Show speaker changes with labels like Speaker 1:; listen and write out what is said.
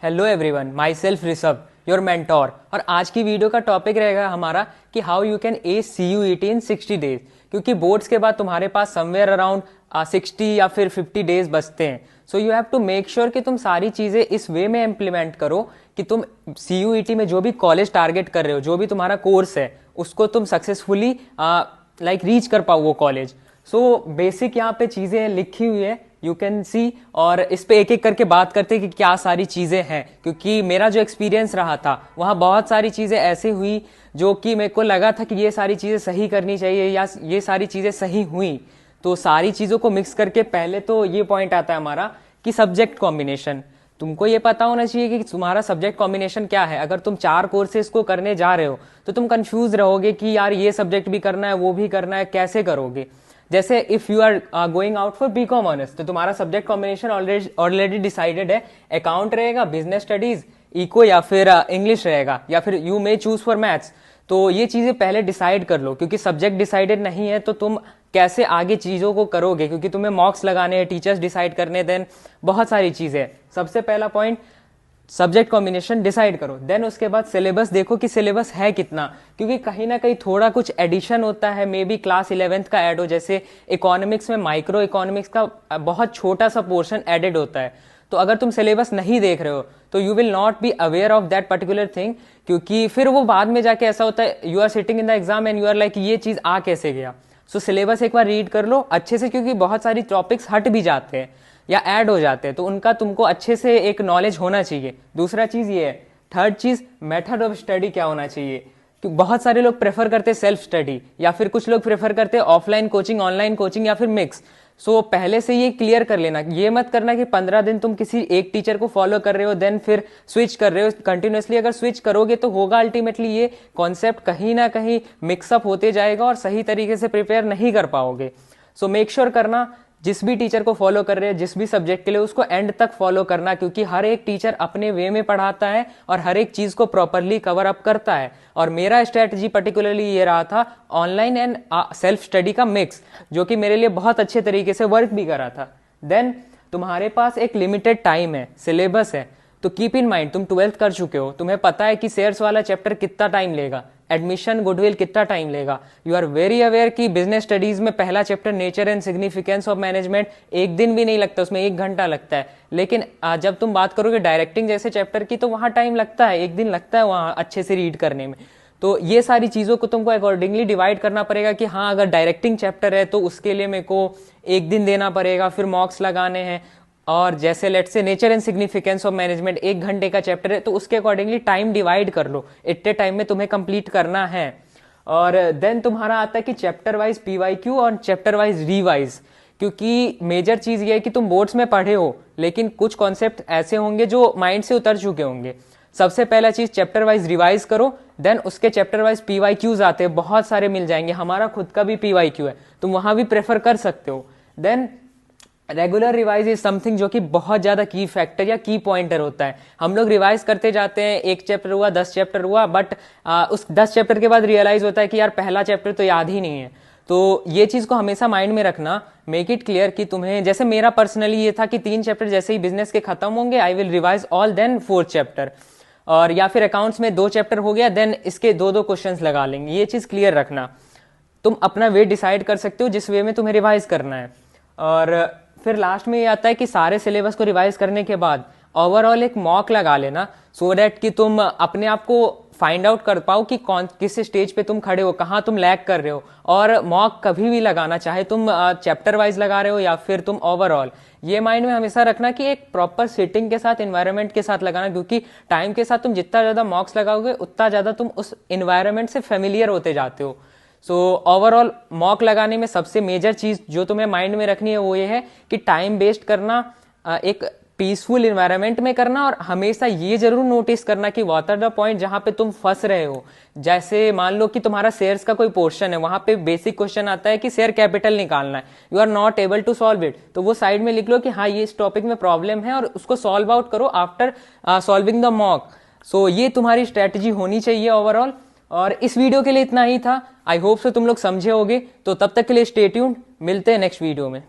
Speaker 1: Hello everyone, my self Rishabh, your mentor. और आज की वीडियो का टॉपिक रहेगा हमारा कि how you can S CUET in 60 days. क्योंकि बोर्ड्स के बाद तुम्हारे पास समवेयर अराउंड 60 या फिर 50 डेज बचते हैं। So you have to make sure कि तुम सारी चीज़ें इस वे में इम्प्लीमेंट करो कि तुम CUET में जो भी कॉलेज टारगेट कर रहे हो, जो भी तुम्हारा कोर्स है, उसको तुम सक्सेसफुली रीच कर पाओ वो कॉलेज। सो बेसिक यहाँ पे चीज़ें लिखी हुई है, यू कैन सी। और इस पे एक एक करके बात करते हैं कि क्या सारी चीज़ें हैं, क्योंकि मेरा जो एक्सपीरियंस रहा था वहाँ बहुत सारी चीज़ें ऐसे हुई जो कि मेरे को लगा था कि ये सारी चीज़ें सही करनी चाहिए या ये सारी चीज़ें सही हुई। तो सारी चीज़ों को मिक्स करके पहले तो ये पॉइंट आता है हमारा कि सब्जेक्ट कॉम्बिनेशन। तुमको ये पता होना चाहिए कि तुम्हारा सब्जेक्ट कॉम्बिनेशन क्या है। अगर तुम 4 कोर्सेज को करने जा रहे हो तो तुम कंफ्यूज रहोगे कि यार ये सब्जेक्ट भी करना है, वो भी करना है, कैसे करोगे। जैसे if you are going out for BCom honours तो तुम्हारा सब्जेक्ट कॉम्बिनेशन ऑलरेडी डिसाइडेड है। अकाउंट रहेगा, बिजनेस स्टडीज, इको या फिर इंग्लिश रहेगा, या फिर you may choose for maths. तो ये चीजें पहले डिसाइड कर लो, क्योंकि सब्जेक्ट डिसाइडेड नहीं है तो तुम कैसे आगे चीजों को करोगे, क्योंकि तुम्हें मॉक्स लगाने हैं, टीचर्स डिसाइड करने, देन बहुत सारी चीजें। सबसे पहला पॉइंट, सब्जेक्ट कॉम्बिनेशन डिसाइड करो। देन उसके बाद सिलेबस देखो कि सिलेबस है कितना, क्योंकि कहीं ना कहीं थोड़ा कुछ एडिशन होता है, मे बी क्लास 11th का ऐड हो। जैसे इकोनॉमिक्स में माइक्रो इकोनॉमिक्स का बहुत छोटा सा पोर्शन एडेड होता है। तो अगर तुम सिलेबस नहीं देख रहे हो तो you will not be aware of that particular thing, क्योंकि फिर वो बाद में जाके ऐसा होता है, you are sitting in the exam and you are like ये चीज आ कैसे गया। सो सिलेबस एक बार रीड कर लो अच्छे से, क्योंकि बहुत सारी टॉपिक्स हट भी जाते हैं या ऐड हो जाते हैं, तो उनका तुमको अच्छे से एक नॉलेज होना चाहिए। दूसरा चीज ये है, थर्ड चीज, मेथड ऑफ स्टडी क्या होना चाहिए। क्योंकि बहुत सारे लोग प्रेफर करते हैं सेल्फ स्टडी, या फिर कुछ लोग प्रेफर करते हैं ऑफलाइन कोचिंग, ऑनलाइन कोचिंग, या फिर मिक्स। सो पहले से ये क्लियर कर लेना। ये मत करना कि 15 दिन तुम किसी एक टीचर को फॉलो कर रहे हो देन फिर स्विच कर रहे हो कंटिन्यूअसली। अगर स्विच करोगे तो होगा अल्टीमेटली ये कॉन्सेप्ट कहीं ना कहीं मिक्सअप होते जाएगा और सही तरीके से प्रिपेयर नहीं कर पाओगे। सो मेक श्योर करना जिस भी टीचर को फॉलो कर रहे हैं, जिस भी सब्जेक्ट के लिए, उसको एंड तक फॉलो करना, क्योंकि हर एक टीचर अपने वे में पढ़ाता है और हर एक चीज को प्रॉपरली कवर अप करता है। और मेरा स्ट्रेटजी पर्टिकुलरली ये रहा था, ऑनलाइन एंड सेल्फ स्टडी का मिक्स, जो कि मेरे लिए बहुत अच्छे तरीके से वर्क भी कर रहा था। देन तुम्हारे पास एक लिमिटेड टाइम है, सिलेबस है, तो कीप इन माइंड तुम 12th कर चुके हो, तुम्हें पता है कि शेयर्स वाला चैप्टर कितना टाइम लेगा, एडमिशन गुडविल कितना टाइम लेगा। यू आर वेरी अवेयर कि बिजनेस स्टडीज में पहला chapter nature and significance of management एक दिन भी नहीं लगता, उसमें 1 घंटा लगता है। लेकिन जब तुम बात करोगे डायरेक्टिंग जैसे चैप्टर की, तो वहां टाइम लगता है, 1 दिन लगता है वहां अच्छे से रीड करने में। तो ये सारी चीजों को तुमको अकॉर्डिंगली डिवाइड करना पड़ेगा कि हाँ, अगर डायरेक्टिंग चैप्टर है तो उसके लिए मेरे को 1 दिन देना पड़ेगा, फिर मॉक्स लगाने हैं। और जैसे लेट से nature and significance of management 1 घंटे का चैप्टर है, तो उसके अकॉर्डिंगली टाइम डिवाइड कर लो, इतने टाइम में तुम्हें कंप्लीट करना है। और देन तुम्हारा आता है कि चैप्टर वाइज PYQ और चैप्टर वाइज रिवाइज, क्योंकि मेजर चीज ये है कि तुम बोर्ड्स में पढ़े हो लेकिन कुछ कॉन्सेप्ट ऐसे होंगे जो माइंड से उतर चुके होंगे। सबसे पहला चीज चैप्टर वाइज रिवाइज करो, देन उसके चैप्टर वाइज PYQs आते हैं, बहुत सारे मिल जाएंगे। हमारा खुद का भी PYQ है, तुम वहां भी प्रेफर कर सकते हो। Then regular revise is something जो कि बहुत ज्यादा की फैक्टर या की पॉइंटर होता है। हम लोग रिवाइज करते जाते हैं, 1 चैप्टर हुआ, 10 चैप्टर हुआ, बट उस 10 चैप्टर के बाद रियलाइज होता है कि यार पहला चैप्टर तो याद ही नहीं है। तो ये चीज को हमेशा माइंड में रखना, मेक इट क्लियर कि तुम्हें, जैसे मेरा पर्सनली ये था कि 3 चैप्टर जैसे ही बिजनेस के खत्म होंगे, I will revise all then 4th chapter. और या फिर अकाउंट्स में 2 चैप्टर हो गया, देन इसके 2-2 क्वेश्चंस लगा लेंगे। ये चीज क्लियर रखना। तुम अपना वे डिसाइड कर सकते हो जिस वे में तुम्हें रिवाइज करना है। और फिर लास्ट में ये आता है कि सारे सिलेबस को रिवाइज करने के बाद ओवरऑल एक मॉक लगा लेना, सो दैट कि तुम अपने आप को फाइंड आउट कर पाओ कि कौन किस स्टेज पे तुम खड़े हो, कहाँ तुम लैग कर रहे हो। और मॉक कभी भी लगाना, चाहे तुम चैप्टर वाइज लगा रहे हो या फिर तुम ओवरऑल, ये माइंड में हमेशा रखना कि एक प्रॉपर सेटिंग के साथ, एनवायरनमेंट के साथ लगाना, क्योंकि टाइम के साथ तुम जितना ज्यादा मॉक्स लगाओगे उतना ज्यादा तुम उस एनवायरनमेंट से फेमिलियर होते जाते हो। सो ओवरऑल मॉक लगाने में सबसे मेजर चीज जो तुम्हें माइंड में रखनी है वो ये है कि टाइम वेस्ट करना एक पीसफुल इन्वायरमेंट में करना, और हमेशा ये जरूर नोटिस करना कि व्हाट आर द पॉइंट जहां पे तुम फंस रहे हो। जैसे मान लो कि तुम्हारा शेयर्स का कोई पोर्शन है, वहां पे बेसिक क्वेश्चन आता है कि शेयर कैपिटल निकालना है, you are not able to solve it, तो वो साइड में लिख लो कि हाँ ये इस टॉपिक में प्रॉब्लम है और उसको सॉल्व आउट करो आफ्टर सॉल्विंग द मॉक। सो ये तुम्हारी स्ट्रेटजी होनी चाहिए ओवरऑल। और इस वीडियो के लिए इतना ही था, आई होप सो तुम लोग समझे होगे। तो तब तक के लिए स्टे ट्यून्ड, मिलते हैं नेक्स्ट वीडियो में।